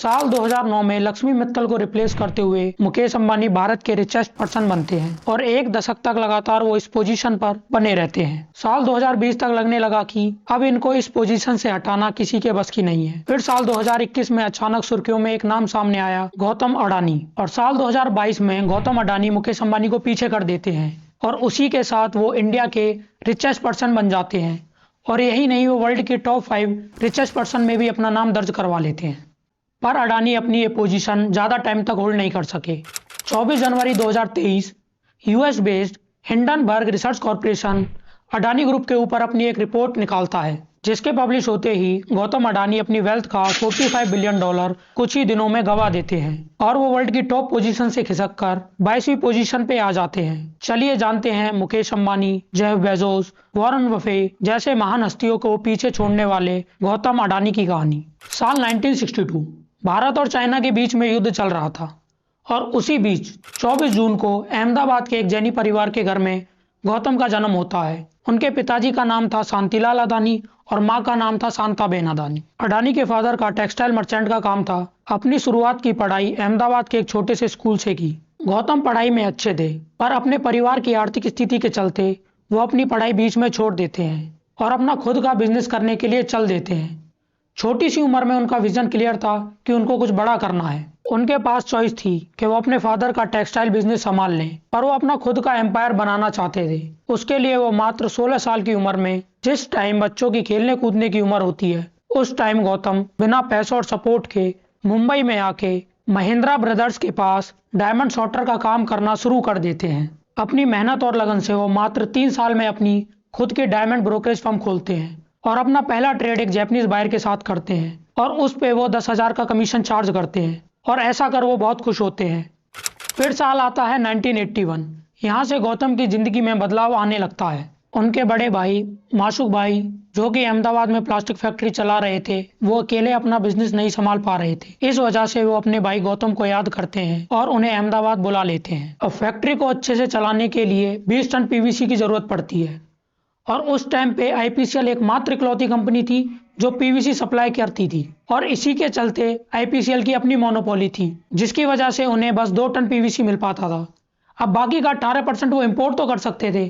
साल 2009 में लक्ष्मी मित्तल को रिप्लेस करते हुए मुकेश अंबानी भारत के रिचेस्ट पर्सन बनते हैं और एक दशक तक लगातार वो इस पोजीशन पर बने रहते हैं। साल 2020 तक लगने लगा कि अब इनको इस पोजीशन से हटाना किसी के बस की नहीं है। फिर साल 2021 में अचानक सुर्खियों में एक नाम सामने आया, गौतम अडानी। और साल 2022 में गौतम अडानी मुकेश अंबानी को पीछे कर देते हैं और उसी के साथ वो इंडिया के रिचेस्ट पर्सन बन जाते हैं। और यही नहीं, वो वर्ल्ड के टॉप 5 रिचेस्ट पर्सन में भी अपना नाम दर्ज करवा लेते हैं। पर अडानी अपनी ये पोजीशन ज़्यादा टाइम तक होल्ड नहीं कर सके। 24 जनवरी 2023 US based Hindenburg research corporation Adani group के ऊपर अपनी एक रिपोर्ट निकालता है, जिसके पब्लिश होते ही गौतम अडानी अपनी वेल्थ का $45 बिलियन कुछ ही दिनों में गंवा देते हैं और वो वर्ल्ड की टॉप पोजीशन से खिसक कर 22वीं पोजीशन पे आ जाते हैं। चलिए जानते हैं Mukesh Ambani, Jeff Bezos, Warren Buffett जैसे महान हस्तियों को पीछे छोड़ने वाले गौतम अडानी की कहानी। साल 1962 भारत और चाइना के बीच में युद्ध चल रहा था और उसी बीच 24 जून को अहमदाबाद के एक जैनी परिवार के घर में गौतम का जन्म होता है। उनके पिताजी का नाम था शांतिलाल अडानी और मां का नाम था शांताबेन अडानी। अडानी के फादर का टेक्सटाइल मर्चेंट का काम था। अपनी शुरुआत की पढ़ाई अहमदाबाद के एक छोटे से स्कूल से की। गौतम पढ़ाई में अच्छे थे, पर अपने परिवार की आर्थिक स्थिति के चलते वो अपनी पढ़ाई बीच में छोड़ देते हैं और अपना खुद का बिजनेस करने के लिए चल देते हैं। छोटी सी उम्र में उनका विजन क्लियर था कि उनको कुछ बड़ा करना है। उनके पास चॉइस थी कि वो अपने फादर का टेक्सटाइल बिजनेस संभाल लें, पर वो अपना खुद का एम्पायर बनाना चाहते थे। उसके लिए वो मात्र 16 साल की उम्र में, जिस टाइम बच्चों की खेलने कूदने की उम्र होती है, उस टाइम गौतम बिना पैसों और सपोर्ट के मुंबई में आके महिंद्रा ब्रदर्स के पास डायमंड सॉर्टर का काम करना शुरू कर देते हैं। अपनी मेहनत और लगन से वो मात्र 3 साल में अपनी खुद की डायमंड ब्रोकरेज फर्म खोलते हैं और अपना पहला ट्रेड एक जैपनीज बायर के साथ करते हैं और उस पे वो 10,000 का कमीशन चार्ज करते हैं और ऐसा कर वो बहुत खुश होते हैं। फिर साल आता है 1981। यहाँ से गौतम की जिंदगी में बदलाव आने लगता है। उनके बड़े भाई माशुक भाई, जो कि अहमदाबाद में प्लास्टिक फैक्ट्री चला रहे थे, वो अकेले अपना बिजनेस नहीं संभाल पा रहे थे। इस वजह से वो अपने भाई गौतम को याद करते हैं और उन्हें अहमदाबाद बुला लेते हैं। अब फैक्ट्री को अच्छे से चलाने के लिए 20 टन पीवीसी की जरूरत पड़ती है और उस टाइम पे आईपीसीएल एकमात्र इकलौती कंपनी थी जो पीवीसी सप्लाई करती थी और इसी के चलते आईपीसीएल की अपनी मोनोपोली थी, जिसकी वजह से उन्हें बस 2 टन पीवीसी मिल पाता था। अब बाकी का 18% वो इंपोर्ट तो कर सकते थे,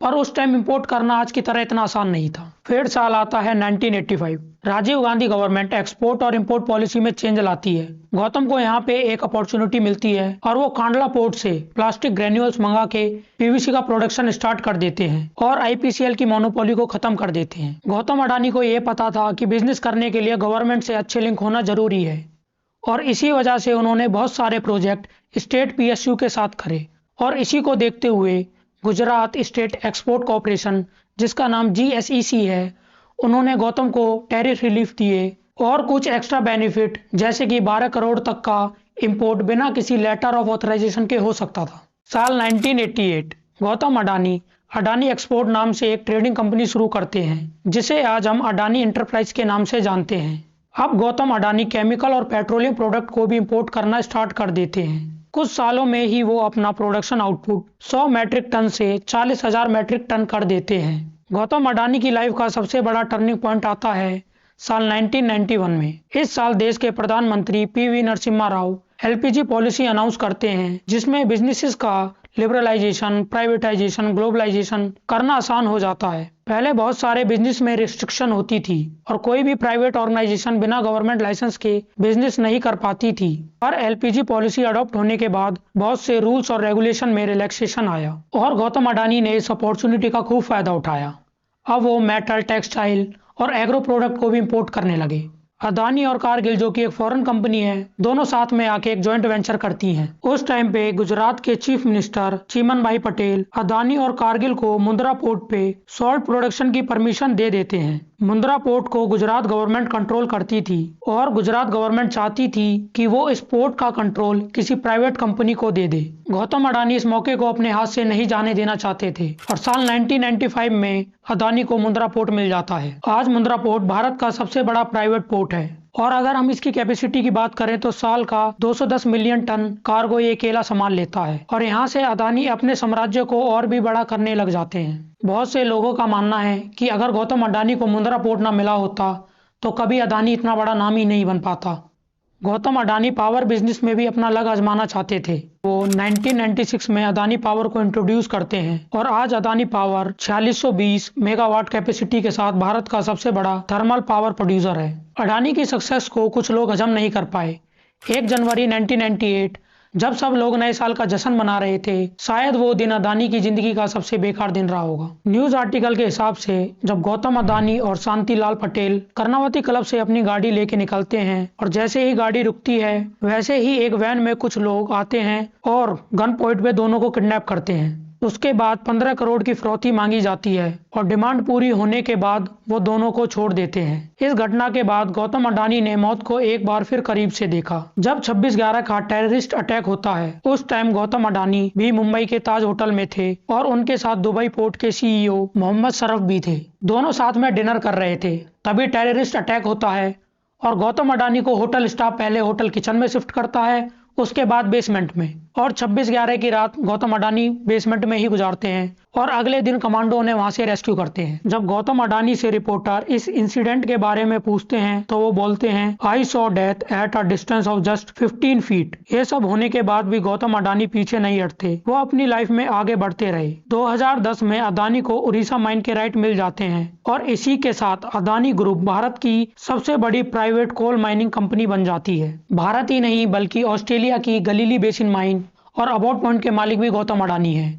पर उस टाइम इंपोर्ट करना आज की तरह इतना आसान नहीं था। फिर साल आता है 1985। राजीव गांधी गवर्नमेंट एक्सपोर्ट और इंपोर्ट पॉलिसी में चेंज लाती है। गौतम को यहाँ पे एक अपॉर्चुनिटी मिलती है और वो कांडला पोर्ट से प्लास्टिक ग्रेन्यूल्स मंगा के पीवीसी का प्रोडक्शन स्टार्ट कर देते हैं और आईपीसीएल की मोनोपोली को खत्म कर देते हैं। गौतम अडानी को ये पता था कि बिजनेस करने के लिए गवर्नमेंट से अच्छे लिंक होना जरूरी है और इसी वजह से उन्होंने बहुत सारे प्रोजेक्ट स्टेट पीएसयू के साथ करे और इसी को देखते हुए गुजरात स्टेट एक्सपोर्ट कॉर्पोरेशन, जिसका नाम GSEC है, उन्होंने गौतम को टैरिफ रिलीफ दिए और कुछ एक्स्ट्रा बेनिफिट, जैसे कि 12 करोड़ तक का इंपोर्ट बिना किसी लेटर ऑफ ऑथराइजेशन के हो सकता था। साल 1988 गौतम अडानी अडानी एक्सपोर्ट नाम से एक ट्रेडिंग कंपनी शुरू करते हैं, जिसे आज हम अडानी इंटरप्राइज के नाम से जानते हैं। अब गौतम अडानी केमिकल और पेट्रोलियम प्रोडक्ट को भी इंपोर्ट करना स्टार्ट कर देते हैं। कुछ सालों में ही वो अपना प्रोडक्शन आउटपुट 100 मैट्रिक टन से 40,000 मैट्रिक टन कर देते हैं। गौतम अडानी की लाइफ का सबसे बड़ा टर्निंग पॉइंट आता है साल 1991 में। इस साल देश के प्रधानमंत्री PV Narasimha Rao LPG policy announce करते हैं, जिसमें बिजनेसेस का लिबरलाइजेशन, प्राइवेटाइजेशन, ग्लोबलाइजेशन करना आसान हो जाता है। पहले बहुत सारे बिजनेस में रिस्ट्रिक्शन होती थी और कोई भी प्राइवेट ऑर्गेनाइजेशन बिना गवर्नमेंट लाइसेंस के बिजनेस नहीं कर पाती थी। पर LPG पॉलिसी अडॉप्ट होने के बाद बहुत से रूल्स और रेगुलेशन में रिलैक्सेशन आया और गौतम अडानी ने इस अपॉर्चुनिटी का खूब फायदा उठाया। अब वो मेटल, टेक्सटाइल और एग्रो प्रोडक्ट को भी इंपोर्ट करने लगे। अडानी और कारगिल, जो कि एक फॉरेन कंपनी है, दोनों साथ में आके एक जॉइंट वेंचर करती हैं। उस टाइम पे गुजरात के चीफ मिनिस्टर चिमन भाई पटेल अडानी और कारगिल को मुंद्रा पोर्ट पे सॉल्ट प्रोडक्शन की परमिशन दे देते हैं। मुंद्रा पोर्ट को गुजरात गवर्नमेंट कंट्रोल करती थी और गुजरात गवर्नमेंट चाहती थी कि वो इस पोर्ट का कंट्रोल किसी प्राइवेट कंपनी को दे दे। गौतम अडानी इस मौके को अपने हाथ से नहीं जाने देना चाहते थे और साल 1995 में अडानी को मुंद्रा पोर्ट मिल जाता है। आज मुंद्रा पोर्ट भारत का सबसे बड़ा प्राइवेट पोर्ट है और अगर हम इसकी कैपेसिटी की बात करें तो साल का 210 मिलियन टन कार्गो ये अकेला संभाल लेता है और यहाँ से अडानी अपने साम्राज्य को और भी बड़ा करने लग जाते हैं। बहुत से लोगों का मानना है कि अगर गौतम अडानी को मुंद्रा पोर्ट ना मिला होता तो कभी अडानी इतना बड़ा नाम ही नहीं बन पाता। गौतम अडानी पावर बिजनेस में भी अपना लग आजमाना चाहते थे। वो 1996 में अदानी पावर को इंट्रोड्यूस करते हैं और आज अदानी पावर 4620 मेगावाट कैपेसिटी के साथ भारत का सबसे बड़ा थर्मल पावर प्रोड्यूसर है। अडानी की सक्सेस को कुछ लोग हजम नहीं कर पाए। 1 जनवरी 1998 जब सब लोग नए साल का जश्न मना रहे थे, शायद वो दिन अदानी की जिंदगी का सबसे बेकार दिन रहा होगा। न्यूज आर्टिकल के हिसाब से जब गौतम अदानी और शांति लाल पटेल कर्णावती क्लब से अपनी गाड़ी लेके निकलते हैं और जैसे ही गाड़ी रुकती है वैसे ही एक वैन में कुछ लोग आते हैं और गन पॉइंट पे दोनों को किडनैप करते हैं। उसके बाद 15 करोड़ की फिरौती मांगी जाती है और डिमांड पूरी होने के बाद वो दोनों को छोड़ देते हैं। इस घटना के बाद गौतम अडानी ने मौत को एक बार फिर करीब से देखा। जब 26/11 का टेररिस्ट अटैक होता है उस टाइम गौतम अडानी भी मुंबई के ताज होटल में थे और उनके साथ दुबई पोर्ट के CEO मोहम्मद शरफ भी थे। दोनों साथ में डिनर कर रहे थे, तभी टेररिस्ट अटैक होता है और गौतम अडानी को होटल स्टाफ पहले होटल किचन में शिफ्ट करता है, उसके बाद बेसमेंट में, और 26/11 की रात गौतम अडानी बेसमेंट में ही गुजारते हैं और अगले दिन कमांडो ने वहां से रेस्क्यू करते हैं। जब गौतम अडानी से रिपोर्टर इस इंसिडेंट के बारे में पूछते हैं तो वो बोलते हैं, I saw death at a distance of just 15 feet. ये सब होने के बाद भी गौतम अडानी पीछे नहीं हटते, वो अपनी लाइफ में आगे बढ़ते रहे। 2010 में अदानी को उड़ीसा माइन के राइट मिल जाते हैं और इसी के साथ अदानी ग्रुप भारत की सबसे बड़ी प्राइवेट कोल माइनिंग कंपनी बन जाती है। भारत ही नहीं बल्कि ऑस्ट्रेलिया की गलीली बेसिन माइन और अबॉट पॉइंट के मालिक भी गौतम अडानी है।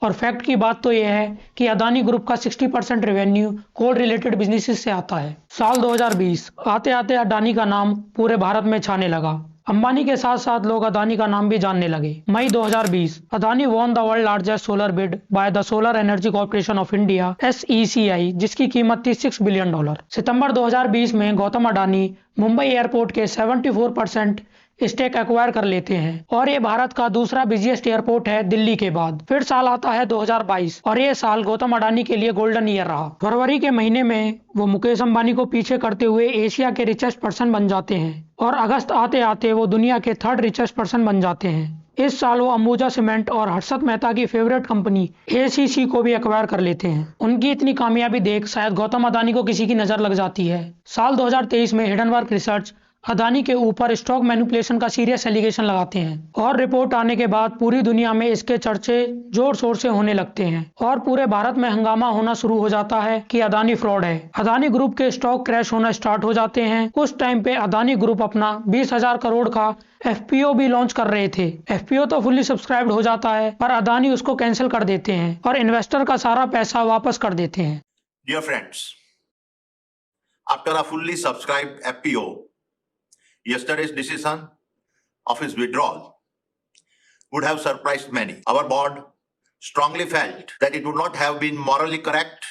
और फैक्ट की बात तो यह है कि अदानी ग्रुप का 60% रेवेन्यू कोल रिलेटेड बिजनेसेस से आता है। साल 2020 आते आते अडानी का नाम पूरे भारत में छाने लगा। अंबानी के साथ साथ लोग अदानी का नाम भी जानने लगे। मई 2020 Adani won the world largest solar bid by the solar energy corporation of India SECI, जिसकी कीमत थी $6 बिलियन। सितंबर 2020 में गौतम अडानी मुंबई एयरपोर्ट के 74% स्टेक एक्वायर कर लेते हैं और ये भारत का दूसरा बिजिएस्ट एयरपोर्ट है दिल्ली के बाद। फिर साल आता है 2022 और ये साल गौतम अडानी के लिए गोल्डन ईयर रहा। फरवरी के महीने में वो मुकेश अंबानी को पीछे करते हुए एशिया के रिचेस्ट पर्सन बन जाते हैं और अगस्त आते आते वो दुनिया के 3rd रिचेस्ट पर्सन बन जाते हैं। इस साल वो अंबुजा सीमेंट और हर्षद मेहता की फेवरेट कंपनी ACC को भी एक्वायर कर लेते हैं। उनकी इतनी कामयाबी देख शायद गौतम अडानी को किसी की नजर लग जाती है। साल 2023 में हिडनबर्ग रिसर्च अदानी के ऊपर स्टॉक मैनिपुलेशन का सीरियस एलिगेशन लगाते हैं और रिपोर्ट आने के बाद पूरी दुनिया में इसके चर्चे जोर शोर से होने लगते हैं और पूरे भारत में हंगामा होना शुरू हो जाता है कि अदानी फ्रॉड है। अदानी ग्रुप के स्टॉक क्रैश होना स्टार्ट हो जाते हैं। उस टाइम पे अदानी ग्रुप अपना 20,000 करोड़ का FPO भी लॉन्च कर रहे थे। FPO तो फुल्ली सब्सक्राइब्ड हो जाता है पर अदानी उसको कैंसिल कर देते हैं और इन्वेस्टर का सारा पैसा वापस कर देते हैं। Dear friends, after a fully subscribed FPO, yesterday's decision of his withdrawal would have surprised many. Our board strongly felt that it would not have been morally correct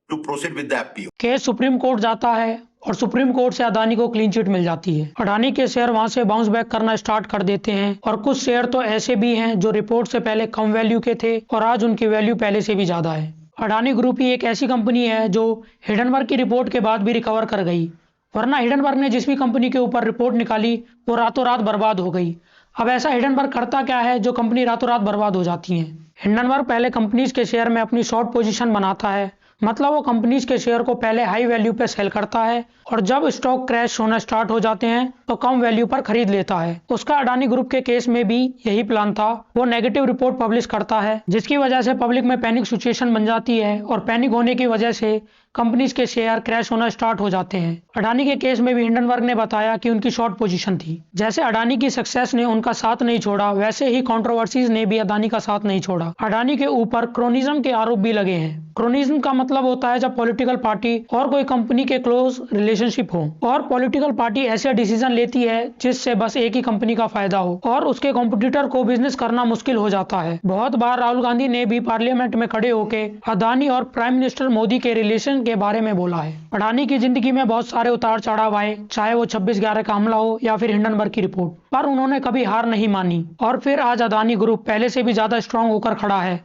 to proceed with the FPO. Case supreme court जाता है और supreme court से अदानी को clean chit मिल जाती है। अडानी के share वहां से बाउंस बैक करना स्टार्ट कर देते हैं और कुछ शेयर तो ऐसे भी हैं जो रिपोर्ट से पहले कम वैल्यू के थे और आज उनकी वैल्यू पहले से भी ज्यादा है। अडानी ग्रुप ही एक ऐसी कंपनी है जो हिडनबर्ग की रिपोर्ट के बाद भी रिकवर कर गई, वरना हिडनबर्ग ने जिस भी कंपनी के ऊपर रिपोर्ट निकाली वो रातों रात बर्बाद हो गई। अब ऐसा हिडनबर्ग करता क्या है जो कंपनी रातों रात बर्बाद हो जाती है? हिडनबर्ग पहले कंपनीज के शेयर में अपनी शॉर्ट पोजीशन बनाता है, मतलब वो कंपनीज के शेयर को पहले हाई वैल्यू पे सेल करता है और जब स्टॉक क्रैश होना स्टार्ट हो जाते हैं तो कम वैल्यू पर खरीद लेता है। उसका अडानी ग्रुप के केस में भी यही प्लान था। वो नेगेटिव रिपोर्ट पब्लिश करता है जिसकी वजह से पब्लिक में पैनिक सिचुएशन बन जाती है और पैनिक होने की वजह से कंपनीज के शेयर क्रैश होना स्टार्ट हो जाते हैं। अडानी के केस में भी हिंडनबर्ग ने बताया कि उनकी शॉर्ट पोजीशन थी। जैसे अडानी की सक्सेस ने उनका साथ नहीं छोड़ा, वैसे ही कंट्रोवर्सीज ने भी अडानी का साथ नहीं छोड़ा। अडानी के ऊपर क्रोनिज्म के आरोप भी लगे हैं। क्रोनिज्म का मतलब होता है जब पॉलिटिकल पार्टी और कोई कंपनी के क्लोज रिलेशनशिप हो और पॉलिटिकल पार्टी ऐसे डिसीजन लेती है जिससे बस एक ही कंपनी का फायदा हो और उसके कॉम्पिटिटर को बिजनेस करना मुश्किल हो जाता है। बहुत बार राहुल गांधी ने भी पार्लियामेंट में खड़े होकर अडानी और प्राइम मिनिस्टर मोदी के रिलेशन के बारे में बोला है। अडानी की जिंदगी में बहुत सारे उतार चढ़ाव आए, चाहे वो 26/11 का हमला हो या फिर हिंडनबर्ग की रिपोर्ट, पर उन्होंने कभी हार नहीं मानी और फिर आज अडानी ग्रुप पहले से भी ज्यादा स्ट्रांग होकर खड़ा है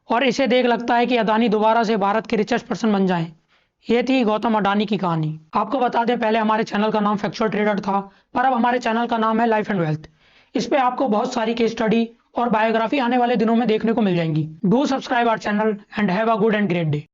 और इसे देख लगता है कि अडानी दोबारा से भारत के रिचेस्ट पर्सन बन जाएं। ये थी गौतम अडानी की कहानी। आपको बता दें, पहले हमारे चैनल का नाम फैक्चुअल ट्रेडर था, पर अब हमारे चैनल का नाम है लाइफ एंड वेल्थ। इस पे आपको बहुत सारी केस स्टडी और बायोग्राफी आने वाले दिनों में देखने को मिल जाएंगी। Do subscribe our channel and have a good and great day.